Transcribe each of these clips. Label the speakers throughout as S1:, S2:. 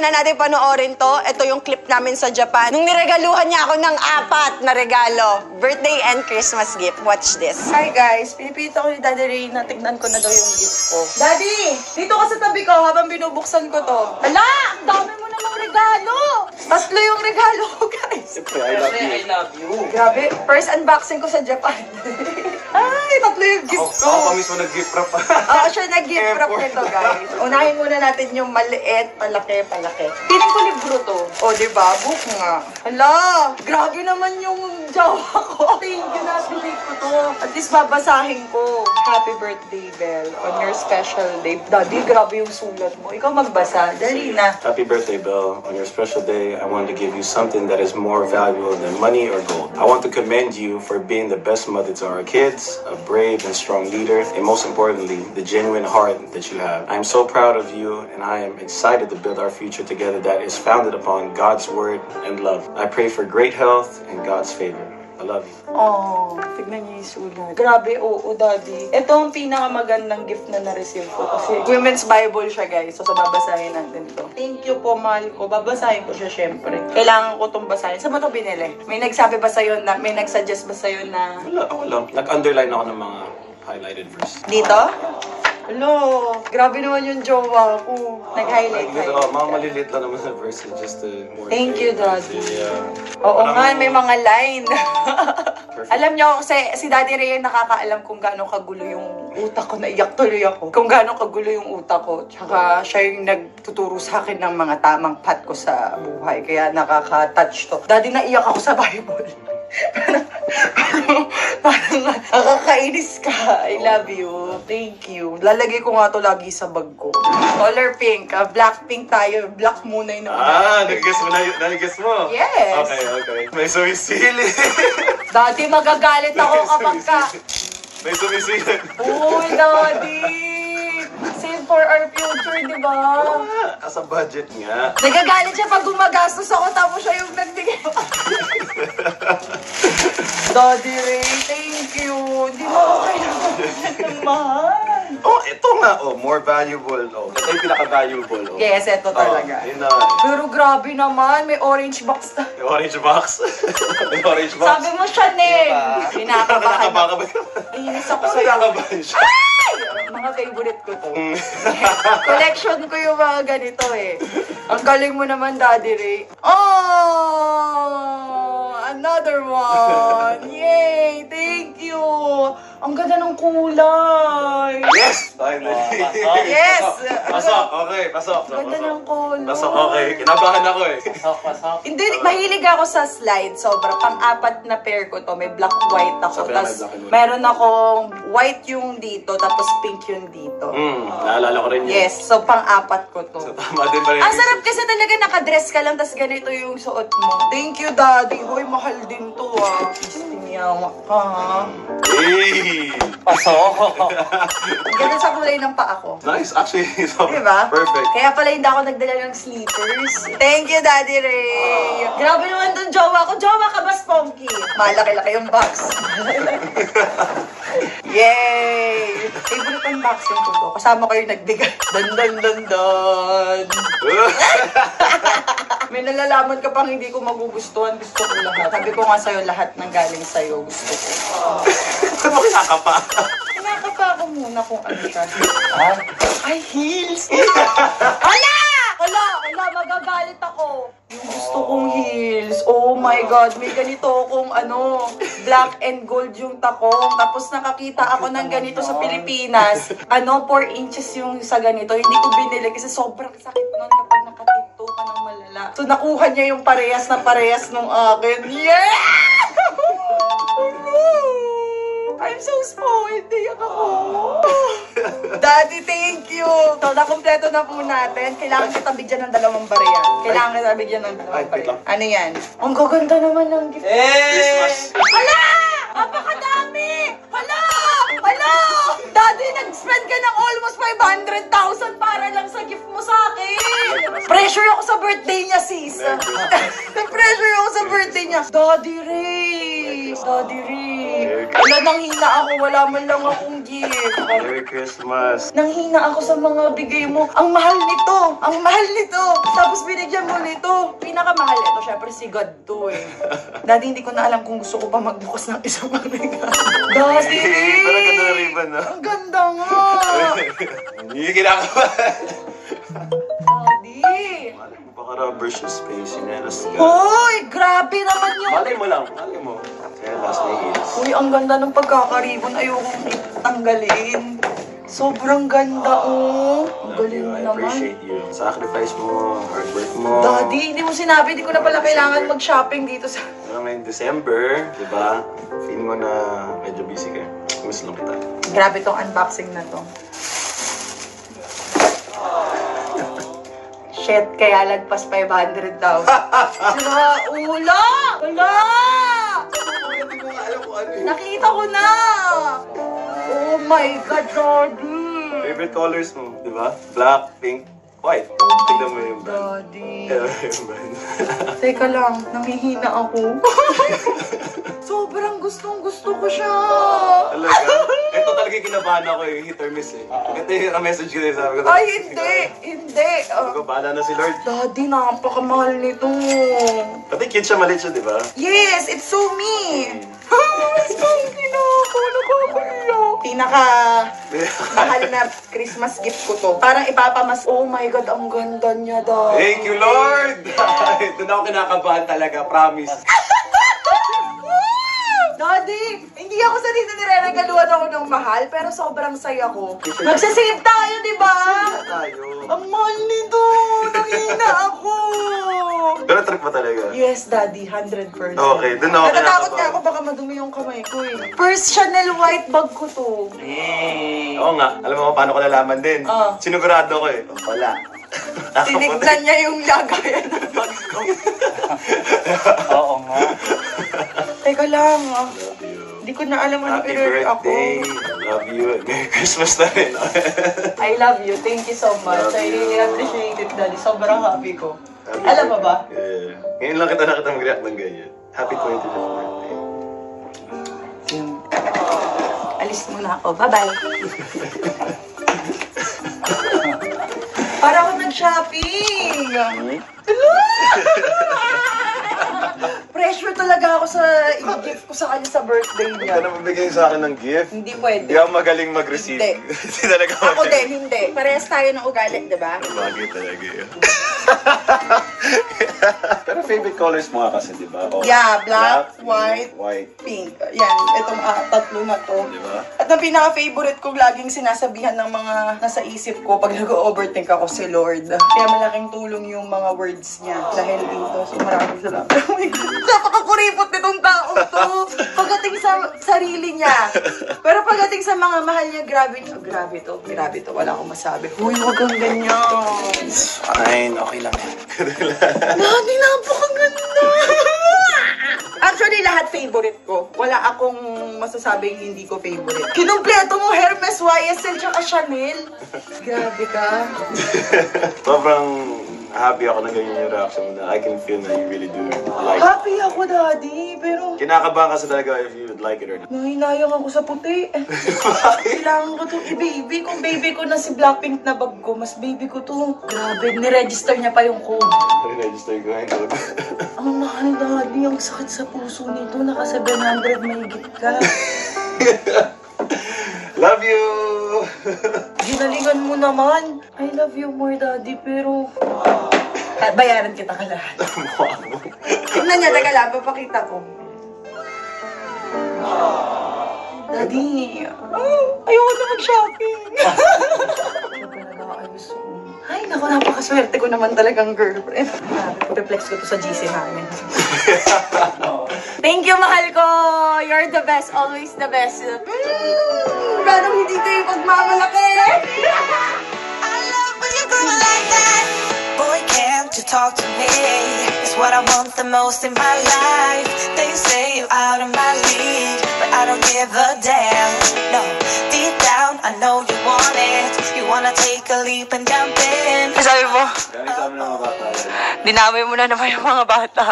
S1: na natin panoorin to. Ito yung clip namin sa Japan. Nung niregaluhan niya ako ng 4 na regalo. Birthday and Christmas gift. Watch this. Hi guys, pinipita ko ni Daddy Ray na tignan ko na daw yung gift ko. Daddy! Dito ka sa tabi ko habang binubuksan ko to. Ala! Ang dami mo namang regalo! 3 yung regalo ko, guys.
S2: I love you.
S1: Grabe, first unboxing ko sa Japan. Ay, 3 yung gift ko.
S2: Ako mismo nag-gift wrap.
S1: Oo, siya nag-gift wrap nito, guys. Unahin muna natin yung maliit, palaki. Piling ko libro to. O, diba? Book nga. Hala, grabe naman yung jawa ko. Thank you na, piling ko to. At least babasahin ko. Happy birthday, Belle, on your special day. Daddy, grabe yung sulat mo. Ikaw magbasa. Dali na.
S2: Happy birthday, Belle. On your special day, I want to give you something that is more valuable than money or gold. I want to commend you for being the best mother to our kids, a brave and strong leader, and most importantly, the genuine heart that you have. I am so proud of you, and I am excited to build our future together that is founded upon God's word and love. I pray for great health and God's favor. I love you.
S1: Oh, tignan niyo yung sulat. Grabe, oo, Daddy. Ito ang pinakamagandang gift na na-receive ko. Kasi Women's Bible siya, guys. So, babasahin natin to. Thank you po, mahal ko. Babasahin ko siya, syempre. Kailangan ko itong basahin. Saan mo ito binili? May nagsabi ba sa'yo na, may nagsuggest ba sa'yo na...
S2: Wala, ako lang. Nag-underline ako ng mga highlighted verse.
S1: Dito? Hello, grabe naman yung jowa ko. Nag-highlight.
S2: Mga maliliit lang naman sa verse. Just more...
S1: Thank you, Daddy. Oo nga, may mga line. Alam niyo, si Daddy Ray nakakaalam kung gaano kagulo yung utak ko. Naiyak tuloy ako. Kung gaano kagulo yung utak ko. Tsaka siya yung nagtuturo sa akin ng mga tamang path ko sa buhay. Kaya nakaka-touch to. Daddy, naiyak ako sa Bible. Parang nakakainis ka. I love you. Thank you. Lalagay ko nga to lagi sa bag ko. Color pink. Black pink tayo. Black muna yung
S2: nag-guess mo na. Nag-guess mo?
S1: Yes.
S2: Okay. May sumisili.
S1: Daddy, magagalit ako kapag ka...
S2: May sumisili.
S1: Uy, Daddy! Save for our future, di ba?
S2: As a budget nga.
S1: Nagagalit siya pag gumagastos ako tapos siya yung nagbigay. Daddy Ray, thank you. Hindi mo ako kailangan ng mahal.
S2: Oh, ito nga. Oh, more valuable. Oh, ito yung pinaka-valuable. Oh.
S1: Yes, ito talaga.
S2: Yun na.
S1: Pero grabe naman, may orange box na.
S2: May orange box. May orange box.
S1: Sabi mo, Chanel. Kinakabahan.
S2: Nakabaka ba?
S1: Inis ako sa'yo.
S2: Nakakabahan siya.
S1: Ay! Mga favorite ko to. Collection ko yung mga ganito eh. Ang galing mo naman, Daddy Ray. Oh! Another one! Yay! Thank you! Ang ganda ng kulay!
S2: Yes! Finally!
S1: Yes!
S2: Pasok! Okay, pasok.
S1: Ang ganda ng kulay.
S2: Pasok, okay. Kinabahan ako eh.
S3: Pasok.
S1: Hindi, mahilig ako sa slide. Sobra. Pang-4 na pair ko to. May black-white ako.
S2: Sabi na may
S1: Tapos,
S2: black and white.
S1: meron akong white yung dito, tapos pink yung dito.
S2: Naalala ko rin yun.
S1: Yes, so pang-4 ko to.
S2: So, tama din ba rin?
S1: Ang sarap kasi talaga nakadress ka lang, tapos ganito yung suot mo. Thank you, Daddy. Hoy, mahal din to, ah. Istimiyawa ka, ha?
S2: Hey!
S3: Pasok.
S1: Ang ganda sa kulay ng paa ko.
S2: Nice, actually. So,
S1: Diba?
S2: Perfect.
S1: Kaya pala hindi ako nagdala ng sleepers. Thank you, Daddy Ray. Grabe naman tong jowa ko. Jowa ka ba, Sponky? Malaki-laki yung box. Yay! Favorite unboxing ko to. Kasama ko yung nagbigay. Dan. May nalalaman ka pang hindi ko magugustuhan. Gusto ko lahat. Sabi ko nga sa'yo, lahat ng galing sa'yo. Gusto ko.
S2: Ano mo kinakapa?
S1: Kinakapa ako muna kung ano siya. Ay, heels! Hala! Magagalit ako. Yung gusto kong heels. Oh my God, may ganito akong black and gold yung takong. Tapos nakakita ako ng ganito sa Pilipinas. 4 inches yung sa ganito. Hindi ko binili kasi sobrang sakit nun kapag nakatipto ka ng malala. So nakuha niya yung parehas na parehas nung akin. Yeah! I'm so spoiled. Diyak ako. Daddy, thank you. So, nakompleto na po natin. Kailangan kita bigyan ng 2 bariya. Kailangan kita bigyan ng 2 bariya. Ano yan? Ang gaganda naman ng gift.
S2: Christmas!
S1: Hala! Napakadami! Hala! Daddy, nag-spend ka ng almost 500,000 para lang sa gift mo sa akin. Pressure ako sa birthday birthday niya, sis. Na-pressure ako sa birthday niya. Daddy Ray. Daddy Ray. Wala, nanghina ako. Wala man lang akong gift.
S2: Merry Christmas.
S1: Nanghina ako sa mga bigay mo. Ang mahal nito. Ang mahal nito. Tapos binigyan mo nito. Pinakamahal ito. Syempre si God to eh. Daddy, hindi ko na alam kung gusto ko pa magbukas ng isang regalo. Daddy Ray.
S2: Parang ganda na ribbon, no?
S1: Ang ganda nga.
S2: Hindi kinakabahan.
S1: Daddy.
S2: Malay mo, baka rubber shoe space yun eh.
S1: Hoy, grabe naman yung...
S2: Malay mo lang, malay mo. Kaya last na heels.
S1: Uy, ang ganda ng pagkakaribon. Ayokong tanggalin. Sobrang ganda, oh. Ang galing mo
S2: I
S1: naman.
S2: appreciate you. Sacrifice mo, hard work mo.
S1: Daddy, hindi mo sinabi. Hindi ko na pala kailangan mag-shopping dito sa...
S2: Pero ngayong December, di ba? Feeling mo na medyo busy ka. Miss lang kita.
S1: Grabe tong unboxing na to. Shit, kaya lagpas 500 daw. Sila, ula! Wala!
S2: Hindi ko nga alam kung ano yun.
S1: Nakita ko na! Oh my God, Daddy!
S2: Favorite colors mo, di ba? Black, pink, white. Tignan mo yung brand.
S1: Daddy.
S2: Tignan mo yung brand.
S1: Teka lang, nangihina ako. Sobrang gustong-gusto ko siya.
S2: Talaga? Ito talaga yung kinabahan ako eh, hit or miss eh. Ito yung message ko din sabi ko.
S1: Ay, hindi! Hindi!
S2: Sabi ko, bahala na si Lord.
S1: Daddy, napakamahal nito.
S2: Pati cute siya, maliit siya, di ba?
S1: Yes, it's so me. Skunky na ako, nakakaiyak. Pinaka mahal na Christmas gift ko to. Parang ipapamas, oh my God, ang ganda niya daw.
S2: Thank you, Lord! Doon ako kinakabahan talaga, promise.
S1: Daddy, hindi ako sa dito nireregaluhan ako ng mahal, pero sobrang saya ko. Magsasave tayo, di ba?
S2: Tayo.
S1: Ang mahal nito! Nangina ako!
S2: Pero trip pa talaga.
S1: Yes, Daddy, 100%.
S2: Okay, dun ako
S1: Natatakot
S2: kinakabahan.
S1: nga ako, baka madumi yung kamay ko eh. First Chanel white bag ko to.
S2: Oo nga, alam mo paano ko nalaman din.
S1: Ah.
S2: Sinugurado ko eh. Wala.
S1: Tinignan niya yung lagayan ng bag ko.
S3: Oo nga.
S1: Teka lang,
S2: Love you.
S1: hindi ko na alam ano
S2: Happy
S1: i-react ako.
S2: birthday. Love you. Merry Christmas na rin.
S1: I love you. Thank you so much.
S2: Love
S1: I really
S2: you.
S1: appreciate it, Daddy. Sobrang happy ko. Alam mo ba?
S2: Yeah. Ngayon lang kita nakita mag-react ng ganyan. Happy 25th birthday.
S1: Alis muna ako. Bye-bye. Para ako nag-shopping. Pressure talaga ako sa i-gift ko sa kanya sa birthday
S2: Huwag
S1: niya.
S2: ka na mabigay sa akin ng gift.
S1: Hindi
S2: Hindi
S1: pwede.
S2: ako magaling mag-receive.
S1: Hindi.
S2: Hindi talaga
S1: Ako din, hindi. Parehas tayo ng ugali, di ba?
S2: Bagay talaga yun.
S3: Pero favorite colors mo nga kasi, di ba? Oh,
S1: Yeah, black, white,
S3: white.
S1: pink. Yan, itong tatlo na to.
S2: Di ba?
S1: At ang pinaka-favorite ko, laging sinasabihan ng mga nasa isip ko pag nag-overthink ako si Lord. Kaya malaking tulong yung mga words niya dahil dito. So maraming salamat. Oh my God, napakakuripot nitong taong to. Pagdating sa sarili niya. Pero pagdating sa mga mahal niya, grabe to. Grabe to. Wala akong masabi. Uy, wag kang ganyan.
S2: Fine, okay lang yan.
S1: Nani, napakaganda! Actually, lahat favorite ko. Wala akong masasabing hindi ko favorite. Kinumpleto mo Hermes, YSL, tsaka Chanel. Grabe ka.
S2: Sobrang happy ako na ganyan yung reaction mo na I can feel na you really do like it.
S1: Happy ako, Daddy. Pero
S2: Kinakabahan kasi talaga if you would like it or not.
S1: nahinayang ako sa puti. Kailangan ko itong i-baby. Kung baby ko na si Blackpink na bag ko, mas baby ko to. Grabe, niregister niya pa yung code.
S2: Register ko ngayon.
S1: Ang mahal, Daddy. Ang sakit sa puso nito. Naka 700 mahigit ka.
S2: Love you!
S1: Ginalingan mo naman. I love you more, Daddy, pero... bayaran kita ka lahat. Tignan niya, taga lang, papakita ko. Daddy, ayoko na mag-shopping. Ayos ko. Ay, naku, napakaswerte ko naman talagang girlfriend. Reflex ko to sa GC namin. Thank you, mahal ko! You're the best, always the best. Ganong hindi kayo pagmamalaki.
S4: I love when you do it like that. Boy, can't you talk to me? It's what I want the most in my life. They say you're out of my league, but I don't give a damn. No, deep down I know you want it. You wanna take a leap and jump in.
S1: Sabi mo,
S3: Galing sa amin ng mga bata.
S1: dinamay mo na naman yung mga bata.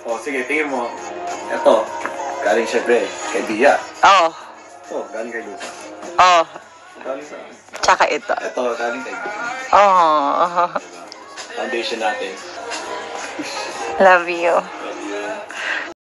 S3: Oh, sige, tingin mo. Ito, galing syempre kay Bia.
S1: Oo.
S3: Ito, galing kay Lucas.
S1: Oo.
S3: Galing sa akin.
S1: Tsaka ito.
S3: Ito, galing kay Bia.
S1: Oo.
S3: Foundation natin.
S1: Love you.